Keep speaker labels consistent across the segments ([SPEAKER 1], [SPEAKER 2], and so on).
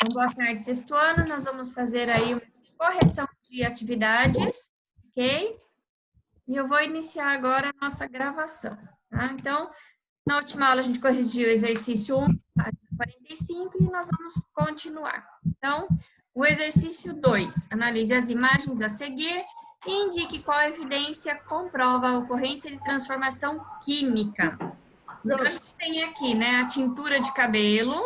[SPEAKER 1] Então, boa tarde, sexto ano. Nós vamos fazer aí uma correção de atividades, ok? E eu vou iniciar agora a nossa gravação, tá? Então, na última aula a gente corrigiu o exercício 1, página 45, e nós vamos continuar. Então, o exercício 2, analise as imagens a seguir e indique qual evidência comprova a ocorrência de transformação química. Então, a gente tem aqui, né, a tintura de cabelo.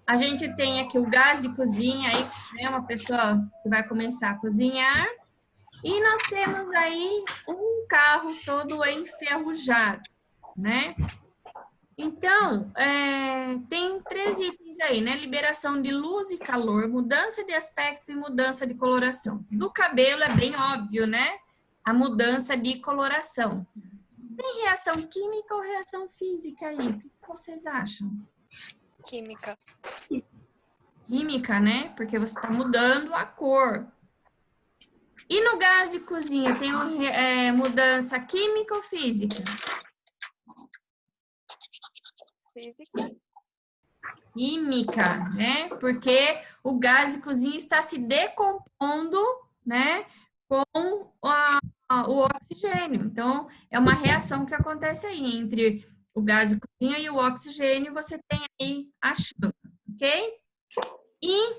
[SPEAKER 1] A gente tem aqui o gás de cozinha, aí, né, uma pessoa que vai começar a cozinhar. E nós temos aí um carro todo enferrujado, né? Então, tem 3 itens aí, né? Liberação de luz e calor, mudança de aspecto e mudança de coloração. Do cabelo é bem óbvio, né? A mudança de coloração. Tem reação química ou reação física aí? O que vocês acham?
[SPEAKER 2] Química.
[SPEAKER 1] Química, né? Porque você está mudando a cor. E no gás de cozinha, tem mudança química ou física?
[SPEAKER 2] Física.
[SPEAKER 1] Química, né? Porque o gás de cozinha está se decompondo, né? Com o oxigênio. Então, é uma reação que acontece aí entre o gás de cozinha e o oxigênio, você tem aí a chama, ok? E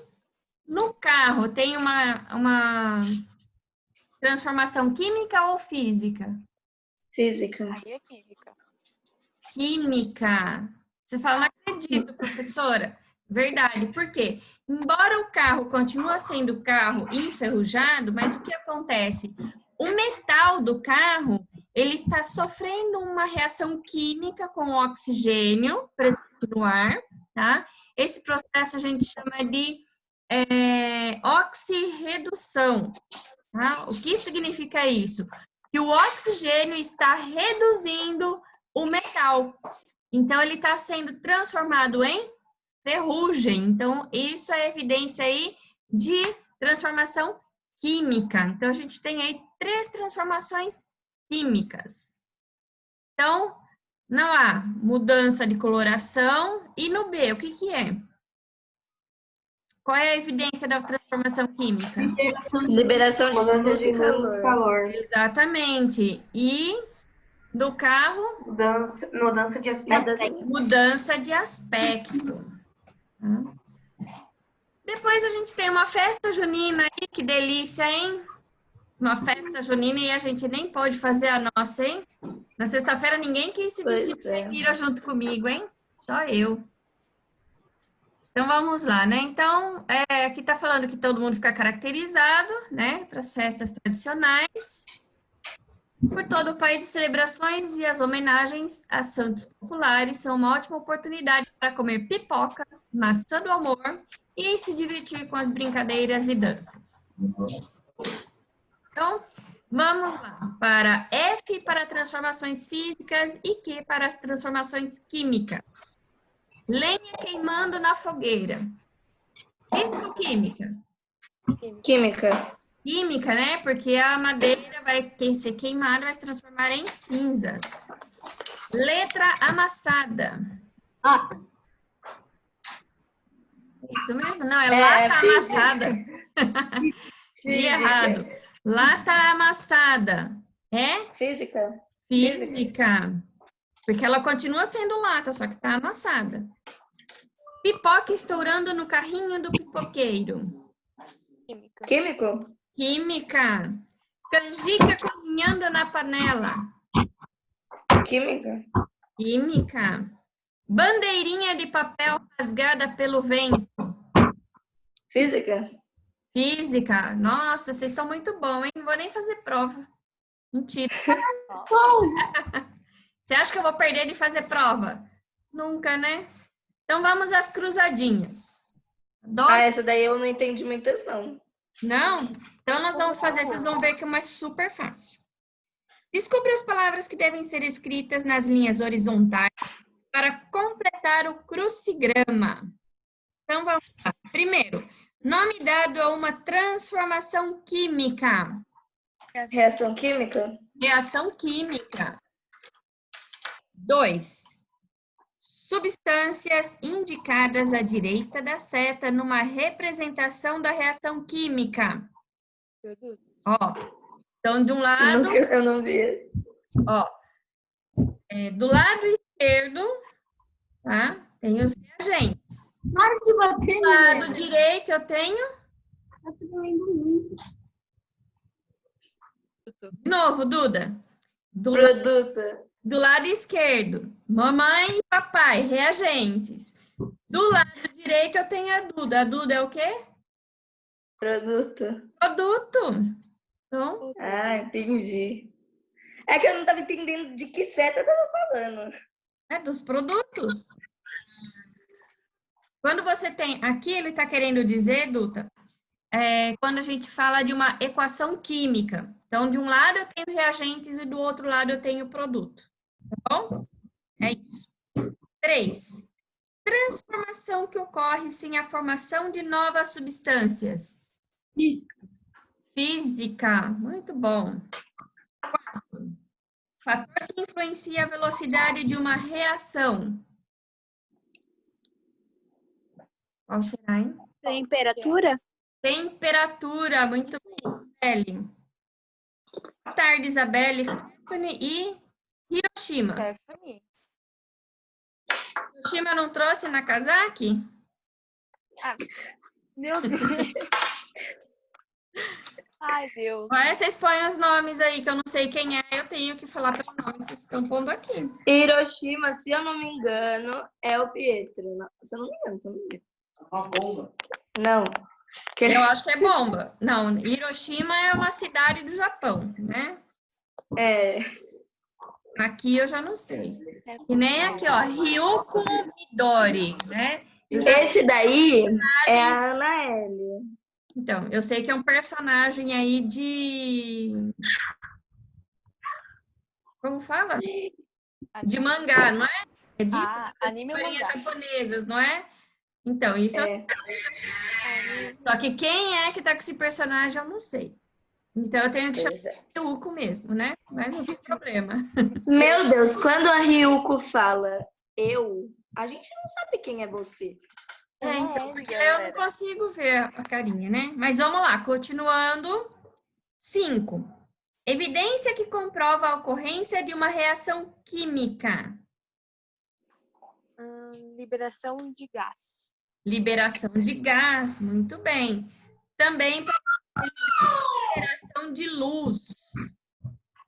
[SPEAKER 1] no carro, tem uma transformação química ou física?
[SPEAKER 3] Física.
[SPEAKER 2] Aí é física.
[SPEAKER 1] Química. Você fala, não acredito, professora. Verdade. Por quê? Embora o carro continue sendo carro enferrujado, mas o que acontece? O metal do carro, ele está sofrendo uma reação química com o oxigênio presente no ar, tá? Esse processo a gente chama de oxirredução, tá? O que significa isso? Que o oxigênio está reduzindo o metal. Então, ele está sendo transformado em ferrugem. Então, isso é evidência aí de transformação química. Então, a gente tem aí 3 transformações químicas. Então, não há mudança de coloração. E no B, o que é? Qual é a evidência da transformação química?
[SPEAKER 3] Liberação de luz e calor.
[SPEAKER 1] Exatamente. E do carro?
[SPEAKER 4] Mudança de aspecto.
[SPEAKER 1] Mudança de aspecto. Depois a gente tem uma festa junina aí, que delícia, hein? Uma festa junina e a gente nem pode fazer a nossa, hein? Na sexta-feira ninguém quis se vestir de caipira junto comigo, hein? Só eu. Então vamos lá, né? Então, aqui tá falando que todo mundo fica caracterizado, né? Para as festas tradicionais. Por todo o país, as celebrações e as homenagens a santos populares são uma ótima oportunidade para comer pipoca, maçã do amor e se divertir com as brincadeiras e danças. Então, vamos lá. Para F para transformações físicas e Q para as transformações químicas. Lenha queimando na fogueira. Física ou química?
[SPEAKER 3] Química.
[SPEAKER 1] Química, né? Porque a madeira vai ser queimada e vai se transformar em cinzas. Letra amassada. Isso mesmo? Não, é lata amassada. E errado. Lata amassada. É?
[SPEAKER 3] Física.
[SPEAKER 1] Física. Porque ela continua sendo lata, só que está amassada. Pipoca estourando no carrinho do pipoqueiro.
[SPEAKER 2] Química.
[SPEAKER 3] Químico.
[SPEAKER 1] Química. Canjica cozinhando na panela.
[SPEAKER 3] Química.
[SPEAKER 1] Química. Bandeirinha de papel rasgada pelo vento.
[SPEAKER 3] Física.
[SPEAKER 1] Física. Nossa, vocês estão muito bons, hein? Não vou nem fazer prova. Mentira. Você acha que eu vou perder de fazer prova? Nunca, né? Então, vamos às cruzadinhas.
[SPEAKER 3] Essa daí eu não entendi muitas, não.
[SPEAKER 1] Não? Então, nós vamos fazer, vocês vão ver que é uma super fácil. Descubra as palavras que devem ser escritas nas linhas horizontais para completar o crucigrama. Então, vamos lá. Primeiro, nome dado a uma transformação química.
[SPEAKER 3] Reação química.
[SPEAKER 1] Reação química. 2. substâncias indicadas à direita da seta numa representação da reação química.
[SPEAKER 2] Produtos.
[SPEAKER 1] Ó, então, de um lado,
[SPEAKER 3] Eu não vi.
[SPEAKER 1] ó, do lado esquerdo, tá? Tem os reagentes.
[SPEAKER 4] Para de bater,
[SPEAKER 1] Do lado direito, eu tenho,
[SPEAKER 4] tá doendo muito.
[SPEAKER 1] de novo, Duda.
[SPEAKER 3] Produto.
[SPEAKER 1] Do lado esquerdo, mamãe e papai, reagentes. Do lado direito, eu tenho a Duda. A Duda é o quê?
[SPEAKER 3] Produto.
[SPEAKER 1] Produto. Então,
[SPEAKER 3] Ah, entendi. É que eu não tava entendendo de que seta eu tava falando.
[SPEAKER 1] é dos produtos. Quando você tem... Aqui ele está querendo dizer, Duda, quando a gente fala de uma equação química. Então, de um lado eu tenho reagentes e do outro lado eu tenho produto. Tá bom? É isso. 3. Transformação que ocorre sem a formação de novas substâncias. Física. Muito bom. 4. Fator que influencia a velocidade de uma reação. Qual será, hein?
[SPEAKER 2] Temperatura?
[SPEAKER 1] Temperatura. Muito bem, Isabelle. Boa tarde, Isabelle, Stephanie e Hiroshima.
[SPEAKER 2] Stephanie.
[SPEAKER 1] Hiroshima não trouxe Nagasaki?
[SPEAKER 2] Meu Deus. Ai, Deus.
[SPEAKER 1] Olha, vocês põem os nomes aí, que eu não sei quem é, eu tenho que falar pelo nome que vocês estão pondo aqui.
[SPEAKER 3] Hiroshima, se eu não me engano, é o Pietro. Não, se eu não me engano, se eu não me engano. Uma bomba. Não.
[SPEAKER 1] Eu acho que é bomba. Não, Hiroshima é uma cidade do Japão, né?
[SPEAKER 3] É.
[SPEAKER 1] Aqui eu já não sei. E nem aqui, ó, Ryuko Midori, né?
[SPEAKER 3] Esse daí é a Anaele.
[SPEAKER 1] Então, eu sei que é um personagem aí de... Como fala? De mangá, não é? É disso?
[SPEAKER 2] Anime ou
[SPEAKER 1] Historinhas
[SPEAKER 2] mangá?
[SPEAKER 1] japonesas, não é? Então, isso
[SPEAKER 3] É.
[SPEAKER 1] Só que quem é que tá com esse personagem, eu não sei. Então, eu tenho que chamar
[SPEAKER 3] Pois é.
[SPEAKER 1] de Ryuko mesmo, né? Mas não tem problema.
[SPEAKER 3] Meu Deus, quando a Ryuko fala eu, a gente não sabe quem é você.
[SPEAKER 1] Então, porque eu não consigo ver a carinha, né? Mas vamos lá, continuando. 5. Evidência que comprova a ocorrência de uma reação química.
[SPEAKER 2] Liberação de gás.
[SPEAKER 1] Liberação de gás, muito bem. Também pode ser liberação de luz,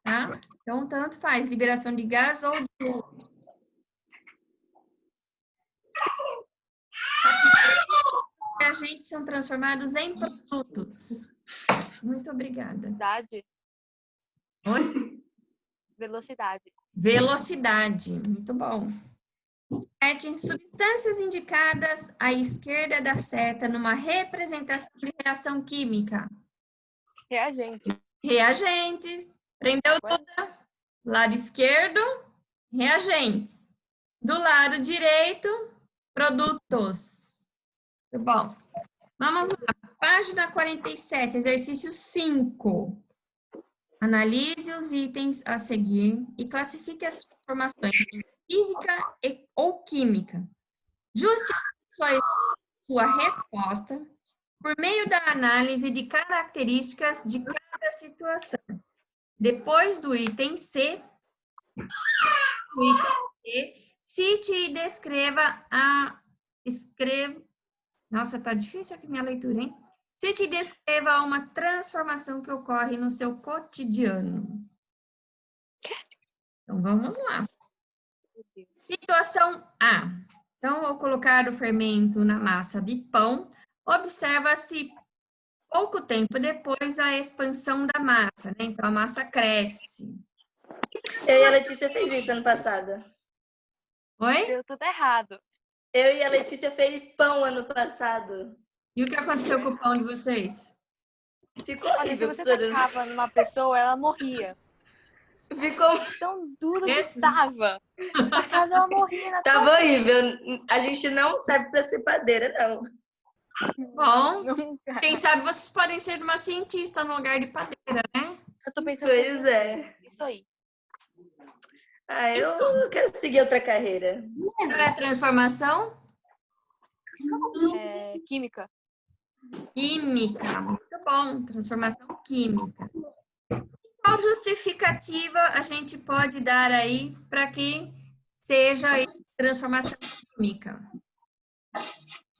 [SPEAKER 1] tá? Então, tanto faz, liberação de gás ou de luz. Reagentes são transformados em produtos. Muito obrigada.
[SPEAKER 2] Velocidade.
[SPEAKER 1] Oi?
[SPEAKER 2] Velocidade.
[SPEAKER 1] Velocidade, muito bom. 7. Substâncias indicadas à esquerda da seta numa representação de reação química.
[SPEAKER 2] Reagente.
[SPEAKER 1] Reagentes. Prendeu tudo? Lado esquerdo, reagentes. Do lado direito, produtos. Muito bom. Vamos lá. Página 47, exercício 5. Analise os itens a seguir e classifique as informações em física ou química. Justifique sua resposta por meio da análise de características de cada situação. Depois do item C, cite e descreva Nossa, tá difícil aqui minha leitura, hein? Cite e descreva uma transformação que ocorre no seu cotidiano. Então, vamos lá. Situação A. Então, vou colocar o fermento na massa de pão. Observa-se pouco tempo depois a expansão da massa, né? Então, a massa cresce.
[SPEAKER 3] Eu e a Letícia fez isso ano passado.
[SPEAKER 1] Oi?
[SPEAKER 2] Deu tudo errado.
[SPEAKER 3] Eu e a Letícia fez pão ano passado.
[SPEAKER 1] E o que aconteceu com o pão de vocês?
[SPEAKER 3] Ficou
[SPEAKER 2] Olha, se
[SPEAKER 3] horrível,
[SPEAKER 2] você
[SPEAKER 3] professora.
[SPEAKER 2] tacava numa pessoa, ela morria.
[SPEAKER 3] Ficou...
[SPEAKER 2] Tão duro
[SPEAKER 1] Esse?
[SPEAKER 2] que tava. Tacava, ela morria na
[SPEAKER 3] Tava horrível. A gente não serve pra ser padeira, não.
[SPEAKER 1] Bom,
[SPEAKER 2] Nunca.
[SPEAKER 1] quem sabe vocês podem ser uma cientista no lugar de padeira, né?
[SPEAKER 2] Eu tô pensando
[SPEAKER 3] Pois é.
[SPEAKER 2] isso aí.
[SPEAKER 3] Eu quero seguir outra carreira.
[SPEAKER 1] Qual é a transformação?
[SPEAKER 2] Química.
[SPEAKER 1] Química. Muito bom. Transformação química. Qual justificativa a gente pode dar aí para que seja aí transformação química?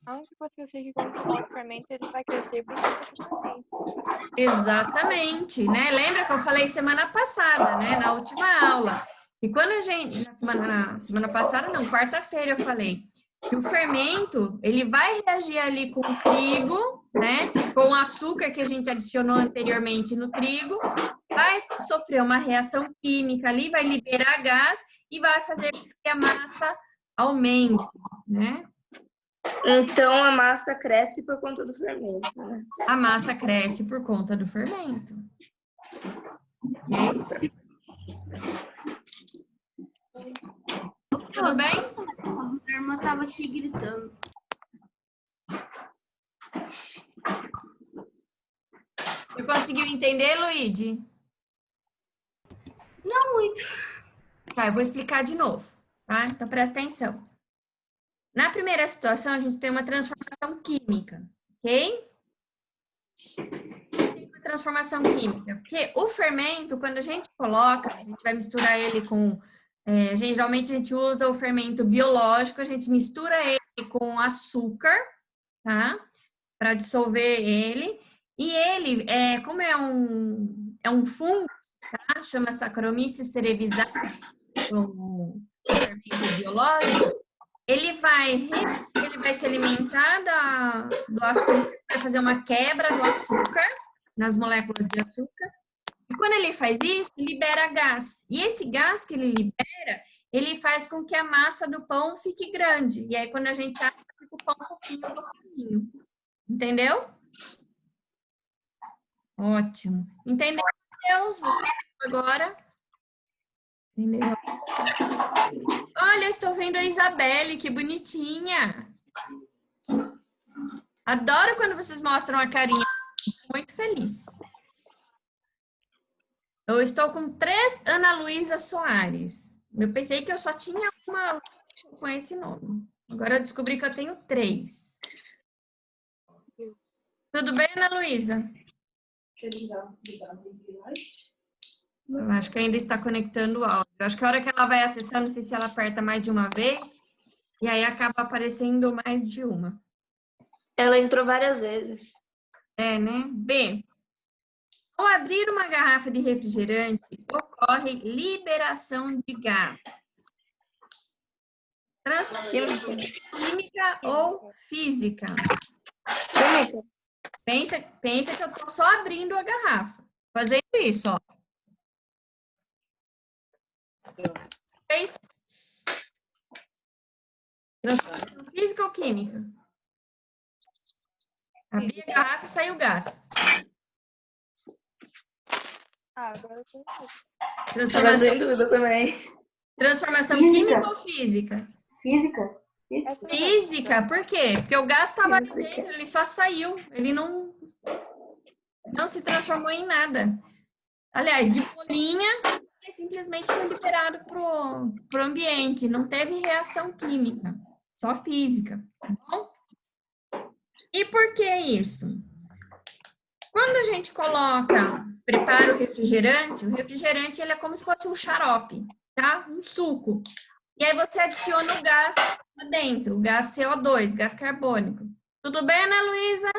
[SPEAKER 2] A única coisa que eu sei é que quando você coloca o fermento, ele vai crescer por conta do fermento.
[SPEAKER 1] Exatamente, né? Lembra que eu falei semana passada, né? Na última aula. E quando a gente, na semana passada, não, quarta-feira eu falei que o fermento, ele vai reagir ali com o trigo, né? Com o açúcar que a gente adicionou anteriormente no trigo, vai sofrer uma reação química ali, vai liberar gás e vai fazer com que a massa aumente, né?
[SPEAKER 3] Então, a massa cresce por conta do fermento, né?
[SPEAKER 1] A massa cresce por conta do fermento. Ok? Tudo bem?
[SPEAKER 4] A irmã tava aqui gritando.
[SPEAKER 1] Você conseguiu entender, Luíde?
[SPEAKER 4] Não muito.
[SPEAKER 1] Tá, eu vou explicar de novo, tá? Então, presta atenção. Na primeira situação, a gente tem uma transformação química, ok? Tem uma transformação química, porque o fermento, quando a gente coloca, a gente vai misturar ele com... geralmente a gente usa o fermento biológico, a gente mistura ele com açúcar, tá? Para dissolver ele. E ele, como é um fungo, tá? Chama Saccharomyces cerevisiae, o fermento biológico. Ele vai se alimentar do açúcar, vai fazer uma quebra do açúcar, nas moléculas de açúcar. E quando ele faz isso, libera gás. E esse gás que ele libera, ele faz com que a massa do pão fique grande. E aí, quando a gente abre, fica o pão fofinho, gostosinho. Entendeu? Ótimo. Entendeu, Deus? Você agora? Entendeu? Olha, estou vendo a Isabelle, que bonitinha. Adoro quando vocês mostram a carinha. Muito feliz. Eu estou com 3 Ana Luísa Soares. Eu pensei que eu só tinha uma com esse nome. Agora eu descobri que eu tenho 3. Tudo bem, Ana Luísa? Eu acho que ainda está conectando o áudio. Eu acho que a hora que ela vai acessando, não sei se ela aperta mais de uma vez, e aí acaba aparecendo mais de uma.
[SPEAKER 3] Ela entrou várias vezes.
[SPEAKER 1] É, né? B. Ao abrir uma garrafa de refrigerante, ocorre liberação de gás. Transformação química ou física?
[SPEAKER 3] Química.
[SPEAKER 1] Pensa que eu estou só abrindo a garrafa. Fazendo isso, ó. 3. Transformação física ou química? Abri a garrafa e saiu gás.
[SPEAKER 2] Agora eu tô...
[SPEAKER 3] Agora tem dúvida também.
[SPEAKER 1] Transformação
[SPEAKER 4] Física.
[SPEAKER 1] química ou física?
[SPEAKER 4] Física.
[SPEAKER 1] Física, por quê? Porque o gás estava ali dentro, ele só saiu. Ele não se transformou em nada. Aliás, de bolinha, ele simplesmente foi liberado pro ambiente. Não teve reação química, só física. Tá bom? E por que isso? Quando a gente prepara o refrigerante ele é como se fosse um xarope, tá? Um suco. E aí você adiciona o gás lá dentro, o gás CO2, gás carbônico. Tudo bem, Ana Luísa?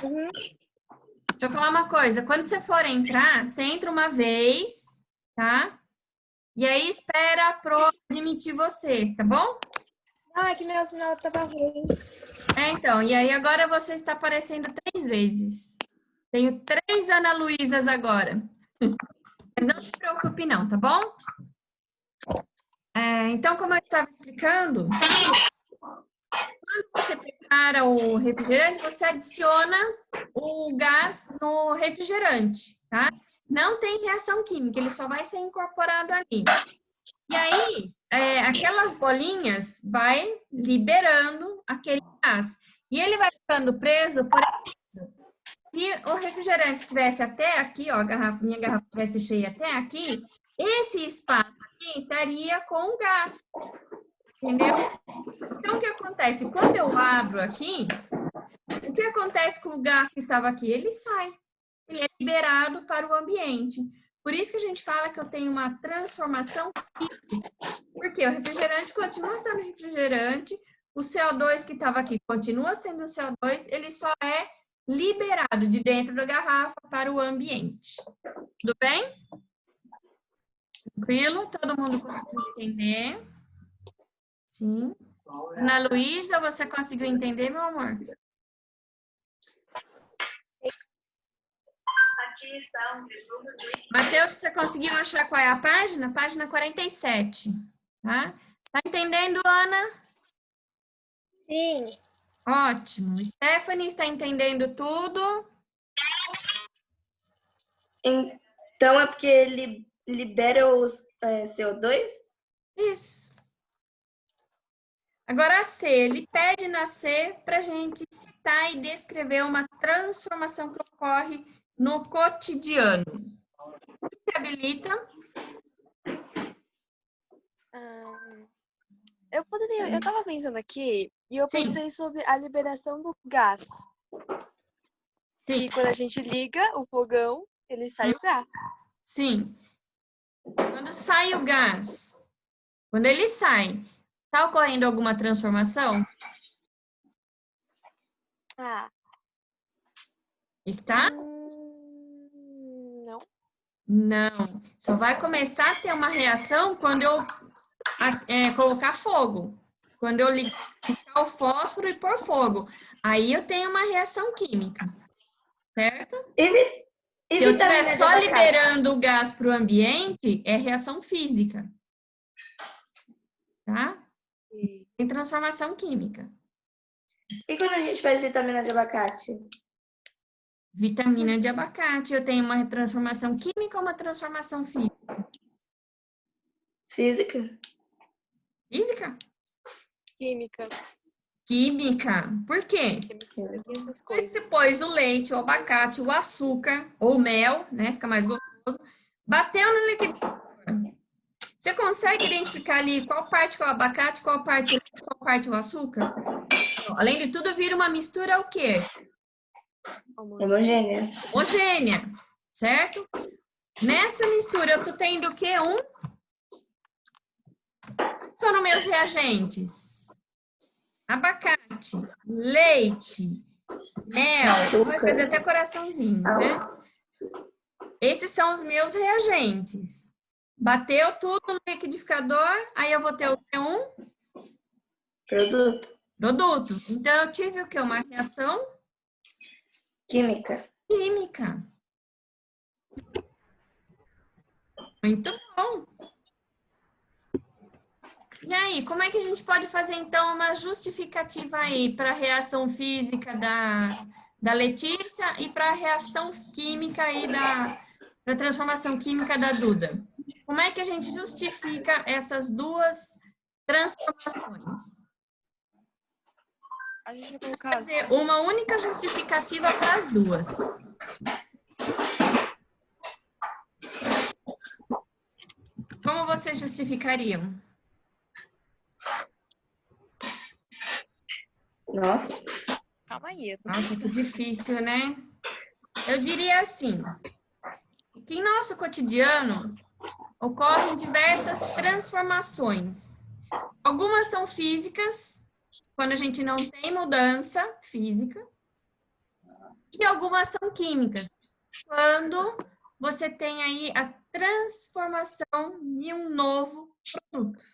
[SPEAKER 2] Uhum.
[SPEAKER 1] Deixa eu falar uma coisa. Quando você for entrar, você entra uma vez, tá? E aí espera a prova admitir você, tá bom?
[SPEAKER 2] Ah, que meu sinal tava ruim.
[SPEAKER 1] Então, e aí agora você está aparecendo 3 vezes. Tenho 3 Ana Luísas agora. Mas não se preocupe não, tá bom? Então, como eu estava explicando, quando você prepara o refrigerante, você adiciona o gás no refrigerante, tá? Não tem reação química, ele só vai ser incorporado ali. E aí, aquelas bolinhas vai liberando aquele gás. E ele vai ficando preso, por exemplo, se o refrigerante estivesse até aqui, ó, minha garrafa estivesse cheia até aqui, esse espaço aqui estaria com gás, entendeu? Então, o que acontece? Quando eu abro aqui, o que acontece com o gás que estava aqui? Ele sai, ele é liberado para o ambiente. Por isso que a gente fala que eu tenho uma transformação física. Porque o refrigerante continua sendo refrigerante, o CO2 que estava aqui continua sendo o CO2, ele só é liberado de dentro da garrafa para o ambiente. Tudo bem? Tranquilo? Todo mundo conseguiu entender? Sim. Ana Luísa, você conseguiu entender, meu amor?
[SPEAKER 3] Aqui está um resumo de...
[SPEAKER 1] Matheus, você conseguiu achar qual é a página? Página 47, tá? Tá entendendo, Ana?
[SPEAKER 2] Sim.
[SPEAKER 1] Ótimo. Stephanie, está entendendo tudo?
[SPEAKER 3] Então é porque ele libera os CO2?
[SPEAKER 1] Isso. Agora, a C, ele pede na C para a gente citar e descrever uma transformação que ocorre no cotidiano. Se habilita?
[SPEAKER 2] Eu tava pensando aqui e eu
[SPEAKER 1] Sim.
[SPEAKER 2] pensei sobre a liberação do gás.
[SPEAKER 1] Sim.
[SPEAKER 2] Que quando a gente liga o fogão, ele sai o gás.
[SPEAKER 1] Sim. Quando sai o gás, quando ele sai, está ocorrendo alguma transformação?
[SPEAKER 2] Ah.
[SPEAKER 1] Está?
[SPEAKER 2] Não.
[SPEAKER 1] Não. Só vai começar a ter uma reação quando eu colocar fogo. Quando eu ligar o fósforo e pôr fogo. Aí eu tenho uma reação química. Certo?
[SPEAKER 3] E
[SPEAKER 1] se eu estiver
[SPEAKER 3] vitamina de
[SPEAKER 1] só
[SPEAKER 3] abacate?
[SPEAKER 1] liberando o gás para o ambiente, é reação física. Tá? Tem transformação química.
[SPEAKER 3] E quando a gente faz vitamina de abacate?
[SPEAKER 1] Vitamina de abacate, eu tenho uma transformação química ou uma transformação física?
[SPEAKER 3] Física?
[SPEAKER 1] Física?
[SPEAKER 2] Química.
[SPEAKER 1] Química. Por quê?
[SPEAKER 2] Essas
[SPEAKER 1] Porque
[SPEAKER 2] coisas.
[SPEAKER 1] você pôs o leite, o abacate, o açúcar ou o mel, né? Fica mais gostoso. Bateu no liquidificador. Você consegue identificar ali qual parte que é o abacate, qual parte o leite, qual parte o açúcar? Além de tudo, vira uma mistura o quê?
[SPEAKER 3] Homogênea.
[SPEAKER 1] Homogênea, certo? Nessa mistura, eu tô tendo o quê? São os meus reagentes. Abacate, leite, mel, vai fazer até coraçãozinho, né? Esses são os meus reagentes. Bateu tudo no liquidificador, aí eu vou ter o quê? Produto. Então, eu tive o quê? Uma reação?
[SPEAKER 3] Química.
[SPEAKER 1] Muito bom. E aí, como é que a gente pode fazer, então, uma justificativa aí para a reação física da Letícia e para a reação química aí da transformação química da Duda? Como é que a gente justifica essas duas transformações?
[SPEAKER 2] A gente vai colocar
[SPEAKER 1] Fazer uma única justificativa para as duas. Como vocês justificariam?
[SPEAKER 3] Nossa.
[SPEAKER 2] Calma aí.
[SPEAKER 1] Nossa, que difícil, né? Eu diria assim, que em nosso cotidiano ocorrem diversas transformações. Algumas são físicas, quando a gente não tem mudança física, e algumas são químicas, quando você tem aí a transformação em um novo produto.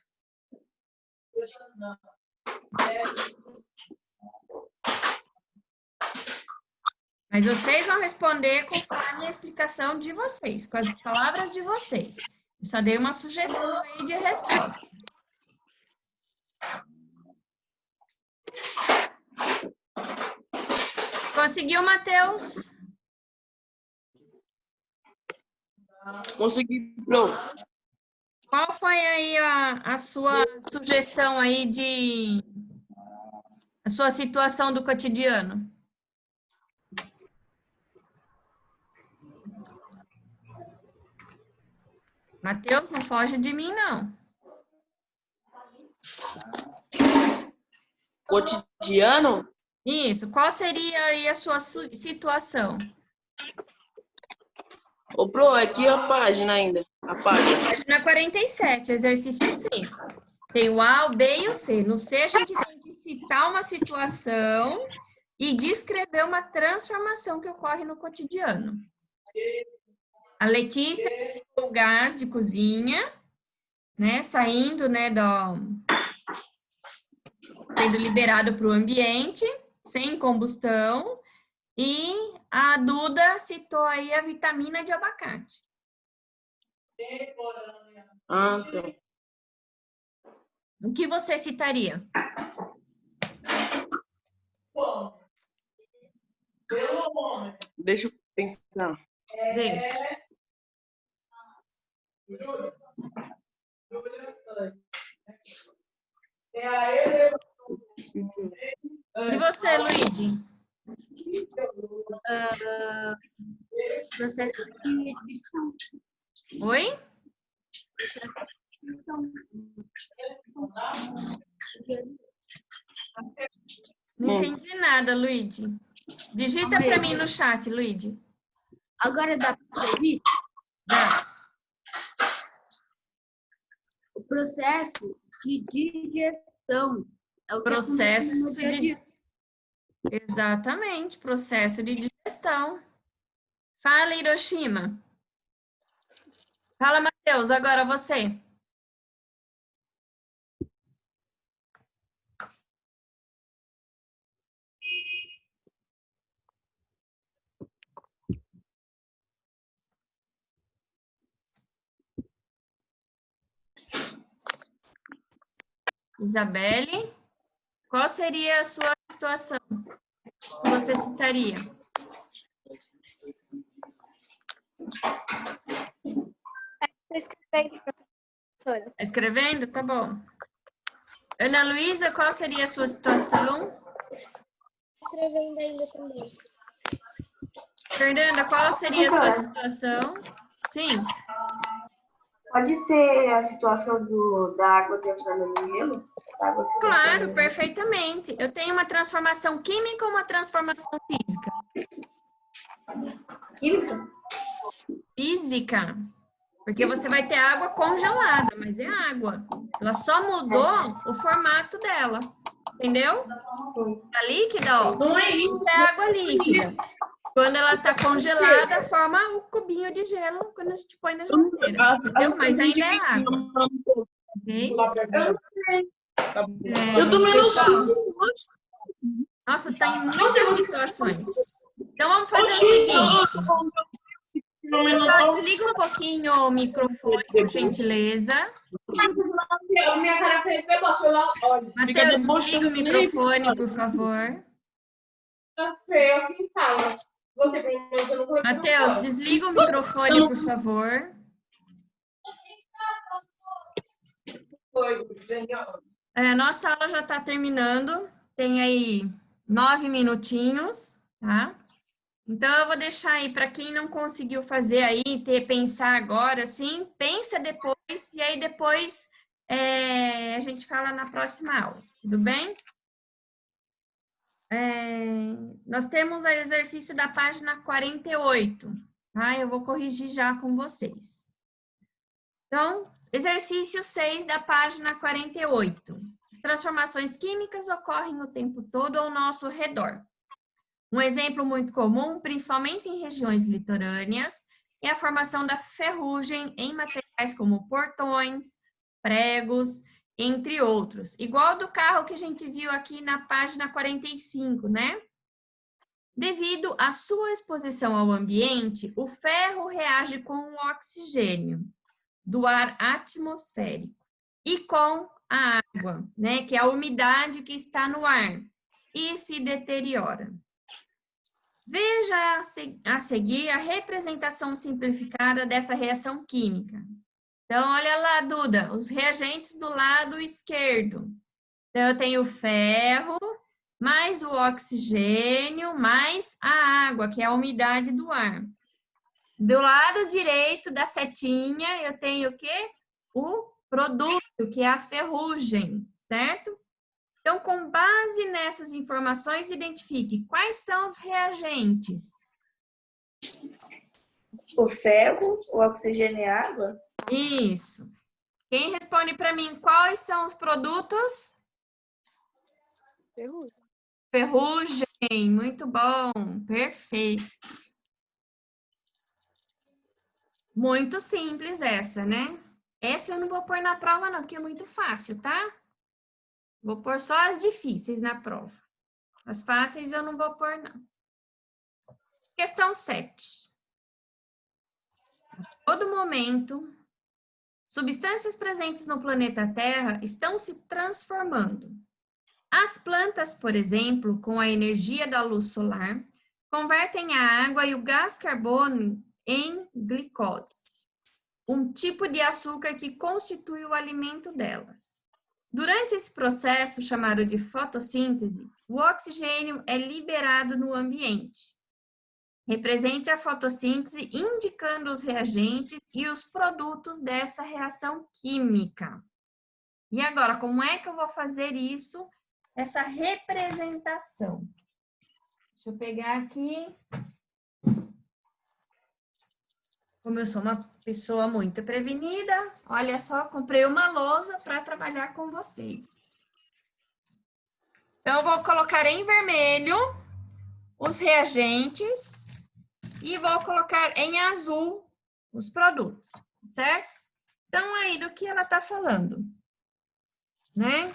[SPEAKER 1] Mas vocês vão responder conforme a explicação de vocês, com as palavras de vocês. Eu só dei uma sugestão aí de resposta. Conseguiu, Matheus?
[SPEAKER 5] Consegui, pronto.
[SPEAKER 1] Qual foi aí a sua sugestão aí a sua situação do cotidiano? Matheus, não foge de mim, não.
[SPEAKER 5] Cotidiano?
[SPEAKER 1] Isso. Qual seria aí a sua situação?
[SPEAKER 5] Ô, Pro, aqui a página ainda. A página.
[SPEAKER 1] Página 47, exercício C. Tem o A, o B e o C. No C, a gente tem que citar uma situação e descrever uma transformação que ocorre no cotidiano. A Letícia ligou o gás de cozinha, né, saindo, né, sendo liberado para o ambiente, sem combustão, e a Duda citou aí a vitamina de abacate.
[SPEAKER 5] Ah, tá.
[SPEAKER 1] O que você citaria?
[SPEAKER 5] Deixa eu pensar.
[SPEAKER 1] Deixa. E você, Luigi?
[SPEAKER 4] Processo de edição.
[SPEAKER 1] Oi? Não entendi nada, Luigi. Digita para mim no chat, Luigi.
[SPEAKER 4] Agora dá para ouvir?
[SPEAKER 1] Dá.
[SPEAKER 4] O processo de digestão. É o que
[SPEAKER 1] Processo
[SPEAKER 4] acontece no dia a
[SPEAKER 1] de...
[SPEAKER 4] dia.
[SPEAKER 1] Exatamente, processo de digestão. Fala, Hiroshima. Fala, Matheus, agora você. Isabelle, qual seria a sua situação que você citaria?
[SPEAKER 2] Estou escrevendo, professora.
[SPEAKER 1] Tá escrevendo? Tá bom. Ana Luísa, qual seria a sua situação?
[SPEAKER 2] Escrevendo ainda também.
[SPEAKER 1] Fernanda, qual seria a sua situação? Sim.
[SPEAKER 6] Pode ser a situação da água transformando em gelo?
[SPEAKER 1] Claro, perfeitamente. Eu tenho uma transformação química ou uma transformação física?
[SPEAKER 6] Química?
[SPEAKER 1] Física. Porque você vai ter água congelada, mas é água. Ela só mudou o formato dela. Entendeu? A líquida, ó.
[SPEAKER 6] Não é isso.
[SPEAKER 1] Isso é água líquida. Quando ela tá congelada, forma o cubinho de gelo quando a gente põe na geladeira. Entendeu? Mas ainda é água. Ok?
[SPEAKER 5] Eu também não
[SPEAKER 1] pessoal,
[SPEAKER 5] sei.
[SPEAKER 1] Nossa, tá em muitas situações. Então, vamos fazer o seguinte. Pessoal, desliga um pouquinho o microfone, por gentileza.
[SPEAKER 6] Minha cara sempre passou lá, olha.
[SPEAKER 1] Matheus, desliga o microfone, por favor.
[SPEAKER 6] Eu quem fala. Você, pelo menos, eu não vou.
[SPEAKER 1] Matheus, desliga o microfone, por favor. Nossa aula já está terminando. Tem aí 9 minutinhos, tá? Então, eu vou deixar aí para quem não conseguiu fazer aí, pensar agora, assim, pensa depois, e aí depois a gente fala na próxima aula, tudo bem? Nós temos aí o exercício da página 48, tá? Eu vou corrigir já com vocês. Então, exercício 6 da página 48. As transformações químicas ocorrem o tempo todo ao nosso redor. Um exemplo muito comum, principalmente em regiões litorâneas, é a formação da ferrugem em materiais como portões, pregos, entre outros. Igual do carro que a gente viu aqui na página 45, né? Devido à sua exposição ao ambiente, o ferro reage com o oxigênio do ar atmosférico e com a água, né? Que é a umidade que está no ar, e se deteriora. Veja a seguir a representação simplificada dessa reação química. Então, olha lá, Duda, os reagentes do lado esquerdo. Então, eu tenho o ferro, mais o oxigênio, mais a água, que é a umidade do ar. Do lado direito da setinha, eu tenho o quê? O produto, que é a ferrugem, certo? Então, com base nessas informações, identifique quais são os reagentes.
[SPEAKER 3] O ferro, o oxigênio e a água?
[SPEAKER 1] Isso. Quem responde para mim quais são os produtos?
[SPEAKER 2] Ferrugem.
[SPEAKER 1] Ferrugem, muito bom, perfeito. Muito simples essa, né? Essa eu não vou pôr na prova não, porque é muito fácil, tá? Vou pôr só as difíceis na prova. As fáceis eu não vou pôr não. Questão 7. A todo momento, substâncias presentes no planeta Terra estão se transformando. As plantas, por exemplo, com a energia da luz solar, convertem a água e o gás carbono em glicose, um tipo de açúcar que constitui o alimento delas. Durante esse processo, chamado de fotossíntese, o oxigênio é liberado no ambiente. Represente a fotossíntese indicando os reagentes e os produtos dessa reação química. E agora, como é que eu vou fazer isso? Essa representação. Deixa eu pegar aqui. Como eu sou uma pessoa muito prevenida, olha só, comprei uma lousa para trabalhar com vocês. Então, eu vou colocar em vermelho os reagentes e vou colocar em azul os produtos, certo? Então, aí, do que ela está falando, né?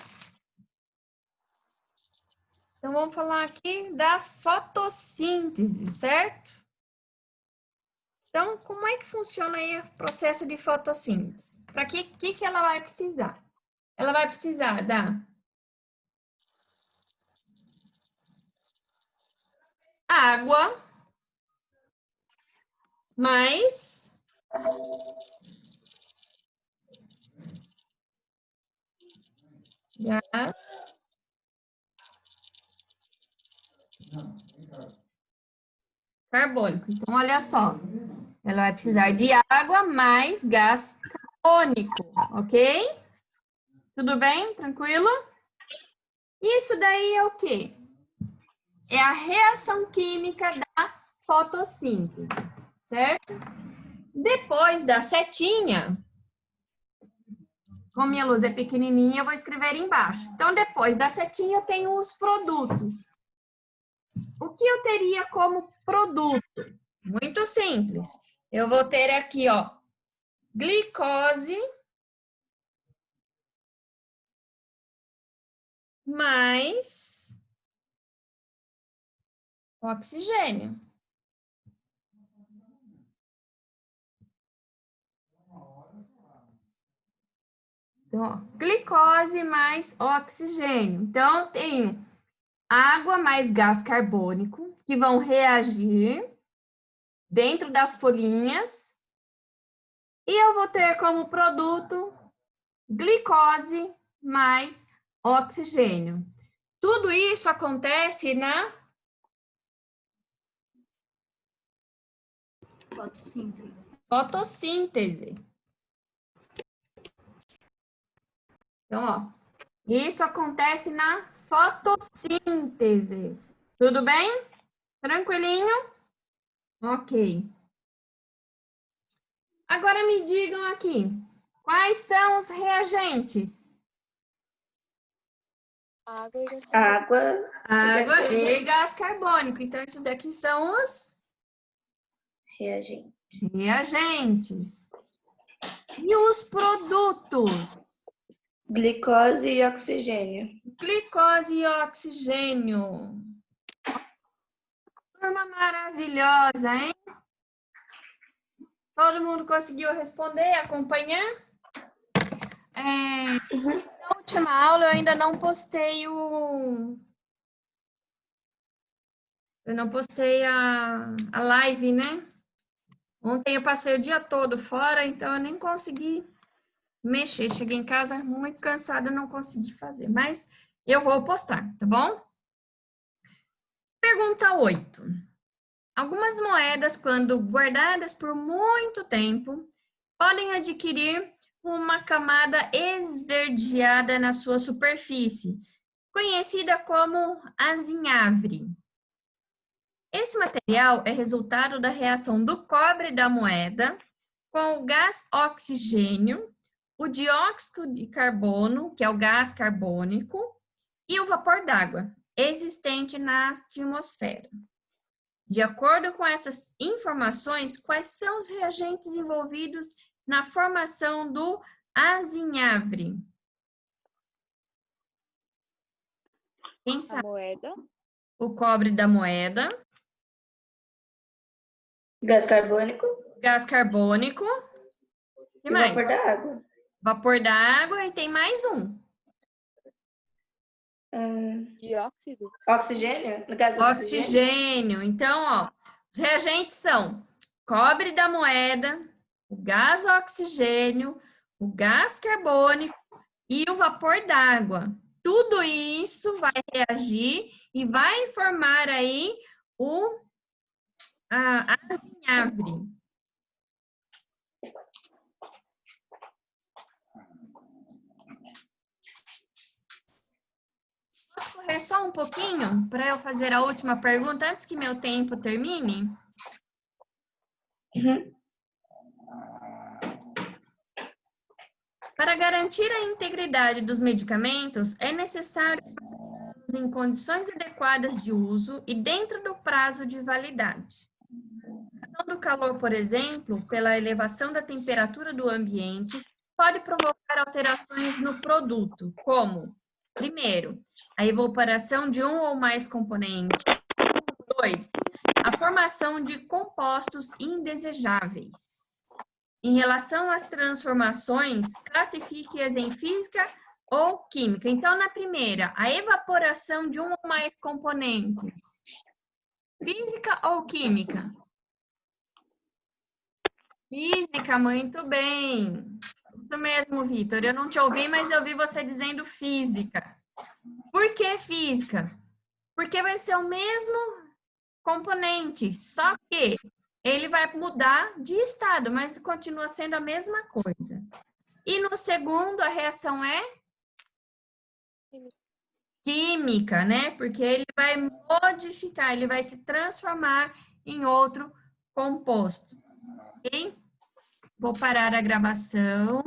[SPEAKER 1] Então, vamos falar aqui da fotossíntese, certo? Então, como é que funciona aí o processo de fotossíntese? Para que ela vai precisar? Ela vai precisar da água mais gás carbônico. Então, olha só. Ela vai precisar de água mais gás carbônico, ok? Tudo bem? Tranquilo? Isso daí é o quê? É a reação química da fotossíntese, certo? Depois da setinha, como minha luz é pequenininha, eu vou escrever embaixo. Então, depois da setinha, eu tenho os produtos. O que eu teria como produto? Muito simples. Eu vou ter aqui, ó, glicose mais oxigênio. Então, ó, glicose mais oxigênio. Então, eu tenho água mais gás carbônico, que vão reagir dentro das folhinhas. E eu vou ter como produto glicose mais oxigênio. Tudo isso acontece na fotossíntese. Então, ó, isso acontece na fotossíntese. Tudo bem? Tranquilinho? Ok. Agora me digam aqui, quais são os reagentes?
[SPEAKER 2] Água e gás
[SPEAKER 3] Água.
[SPEAKER 1] Água e gás carbônico. Então, esses daqui são os
[SPEAKER 3] Reagente.
[SPEAKER 1] reagentes. E os produtos?
[SPEAKER 3] Glicose e oxigênio.
[SPEAKER 1] Glicose e oxigênio. Turma maravilhosa, hein? Todo mundo conseguiu responder, acompanhar? Na última aula eu ainda não postei Eu não postei a live, né? Ontem eu passei o dia todo fora, então eu nem consegui mexer. Cheguei em casa muito cansada, não consegui fazer. Mas eu vou postar, tá bom? Pergunta 8. Algumas moedas, quando guardadas por muito tempo, podem adquirir uma camada esverdeada na sua superfície, conhecida como azinhavre. Esse material é resultado da reação do cobre da moeda com o gás oxigênio, o dióxido de carbono, que é o gás carbônico, e o vapor d'água, existente na atmosfera. De acordo com essas informações, quais são os reagentes envolvidos na formação do azinhavre? Quem
[SPEAKER 2] A
[SPEAKER 1] sabe?
[SPEAKER 2] moeda.
[SPEAKER 1] O cobre da moeda,
[SPEAKER 3] Gás carbônico
[SPEAKER 1] gás carbônico, que
[SPEAKER 3] e
[SPEAKER 1] mais?
[SPEAKER 3] vapor da água.
[SPEAKER 1] Vapor da água e tem mais um.
[SPEAKER 2] Dióxido.
[SPEAKER 3] Oxigênio? No caso do oxigênio?
[SPEAKER 1] Oxigênio. Então, ó, os reagentes são cobre da moeda, o gás oxigênio, o gás carbônico e o vapor d'água. Tudo isso vai reagir e vai formar aí a azinhavre. Posso correr só um pouquinho para eu fazer a última pergunta antes que meu tempo termine? Para garantir a integridade dos medicamentos, é necessário usá-los em condições adequadas de uso e dentro do prazo de validade. A ação do calor, por exemplo, pela elevação da temperatura do ambiente, pode provocar alterações no produto, como, primeiro, a evaporação de um ou mais componentes. 2. A formação de compostos indesejáveis. Em relação às transformações, classifique-as em física ou química. Então, na primeira, a evaporação de um ou mais componentes. Física ou química? Física, muito bem. Isso mesmo, Vitor. Eu não te ouvi, mas eu vi você dizendo física. Por que física? Porque vai ser o mesmo componente, só que ele vai mudar de estado, mas continua sendo a mesma coisa. E no segundo, a reação é química, né? Porque ele vai modificar, ele vai se transformar em outro composto. Ok? Vou parar a gravação.